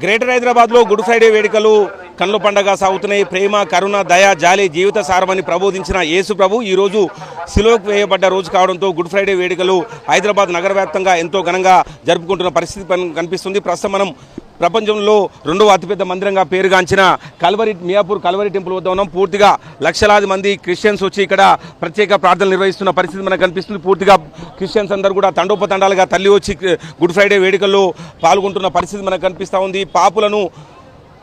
Greater హైదరాబాద్లో good Friday వేడుకలు కన్నుల పండగ సాగుతున్నాయి. ప్రేమ, కరుణ, దయ, జాలి, జీవిత సారమని ప్రబోధించిన యేసు ప్రభు ఈరోజు శిలువకు వేయబడ్డ రోజు కావడంతో గుడ్ ఫ్రైడే వేడుకలు హైదరాబాద్ నగర వ్యాప్తంగా ఎంతో ఘనంగా జరుపుకుంటున్న పరిస్థితి కనిపిస్తుంది. ప్రస్తుతం మనం ప్రపంచంలో రెండవ అతిపెద్ద మందిరంగా పేరుగాంచిన మియాపూర్ కల్వరి టెంపుల్ వద్ద ఉన్నాం. పూర్తిగా లక్షలాది మంది క్రిస్టియన్స్ వచ్చి ఇక్కడ ప్రత్యేక ప్రార్థనలు నిర్వహిస్తున్న పరిస్థితి మనకు కనిపిస్తుంది. పూర్తిగా క్రిస్టియన్స్ అందరూ కూడా తండోపతండాలుగా తల్లి వచ్చి గుడ్ ఫ్రైడే వేడుకల్లో పాల్గొంటున్న పరిస్థితి మనకు కనిపిస్తూ ఉంది. పాపులను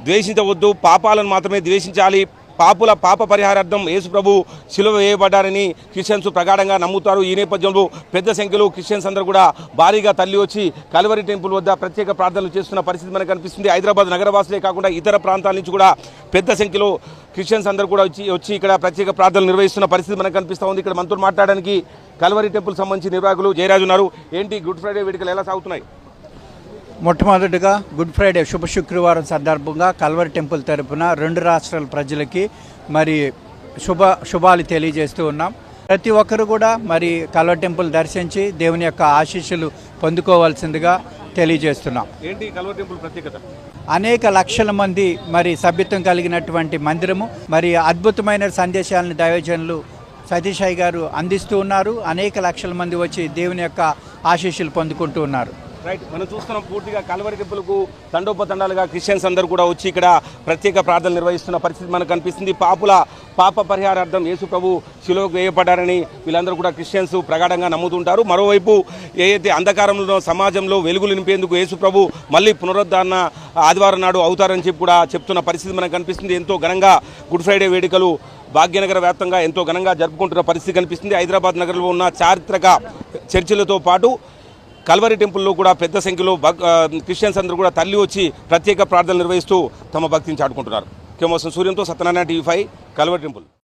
ద్వేషించవద్దు, పాపాలను మాత్రమే ద్వేషించాలి. పాప పరిహారార్థం యేసు ప్రభు శిలువ వేయబడ్డారని క్రిస్టియన్స్ ప్రగాఢంగా నమ్ముతారు. ఈ నేపథ్యంలో పెద్ద సంఖ్యలో క్రిస్టియన్స్ అందరూ కూడా భారీగా తల్లి వచ్చి కల్వరి టెంపుల్ వద్ద ప్రత్యేక ప్రార్థనలు చేస్తున్న పరిస్థితి మనకు కనిపిస్తుంది. హైదరాబాద్ నగరవాసులే కాకుండా ఇతర ప్రాంతాల నుంచి కూడా పెద్ద సంఖ్యలో క్రిస్టియన్స్ అందరూ కూడా వచ్చి ఇక్కడ ప్రత్యేక ప్రార్థనలు నిర్వహిస్తున్న పరిస్థితి మనకు కనిపిస్తూ ఉంది. ఇక్కడ మనతో మాట్లాడడానికి కల్వరి టెంపుల్ సంబంధించి నిర్వాహకులు జయరాజు ఉన్నారు. ఏంటి గుడ్ ఫ్రైడే వేడుకలు ఎలా సాగుతున్నాయి? మొట్టమొదటిగా గుడ్ ఫ్రైడే శుభ శుక్రవారం సందర్భంగా కల్వరి టెంపుల్ తరపున రెండు రాష్ట్రాల ప్రజలకి మరి శుభాలు తెలియజేస్తూ ఉన్నాం. ప్రతి ఒక్కరు కూడా మరి కల్వరి టెంపుల్ దర్శించి దేవుని యొక్క ఆశీస్సులు పొందుకోవాల్సిందిగా తెలియజేస్తున్నాం. ఏంటి కల్వరి టెంపుల్ ప్రత్యేకత? అనేక లక్షల మంది మరి సభ్యత్వం కలిగినటువంటి మందిరము. మరి అద్భుతమైన సందేశాలను దైవజనులు సతీష్ గారు అందిస్తూ ఉన్నారు. అనేక లక్షల మంది వచ్చి దేవుని యొక్క ఆశీస్సులు పొందుకుంటూ ఉన్నారు. రైట్, మనం చూస్తున్నాం పూర్తిగా కల్వరి టెంపుల్కు తండోపతండాలుగా క్రిస్టియన్స్ అందరూ కూడా వచ్చి ఇక్కడ ప్రత్యేక ప్రార్థనలు నిర్వహిస్తున్న పరిస్థితి మనకు కనిపిస్తుంది. పాప పరిహారార్థం యేసు ప్రభు శిలువకు వేయబడ్డారని వీళ్ళందరూ కూడా క్రిస్టియన్స్ ప్రగాఢంగా నమ్ముతుంటారు. మరోవైపు ఏదైతే అంధకారంలో సమాజంలో వెలుగులు నింపేందుకు యేసు ప్రభు మళ్ళీ పునరుద్ధరణ ఆదివారం నాడు అవుతారని చెప్పి కూడా చెప్తున్న పరిస్థితి మనకు కనిపిస్తుంది. ఎంతో ఘనంగా గుడ్ ఫ్రైడే వేడుకలు భాగ్యనగర వ్యాప్తంగా ఎంతో ఘనంగా జరుపుకుంటున్న పరిస్థితి కనిపిస్తుంది. హైదరాబాద్ నగరంలో ఉన్న చారిత్రక చర్చిలతో పాటు కల్వరి టెంపుల్లో కూడా పెద్ద సంఖ్యలో క్రిస్టియన్స్ అందరూ కూడా తల్లి వచ్చి ప్రత్యేక ప్రార్థనలు నిర్వహిస్తూ తమ భక్తిని చాటుకుంటున్నారు. కెమోసం సూర్యంతో సత్యనారాయణ, TV5, కల్వరి టెంపుల్.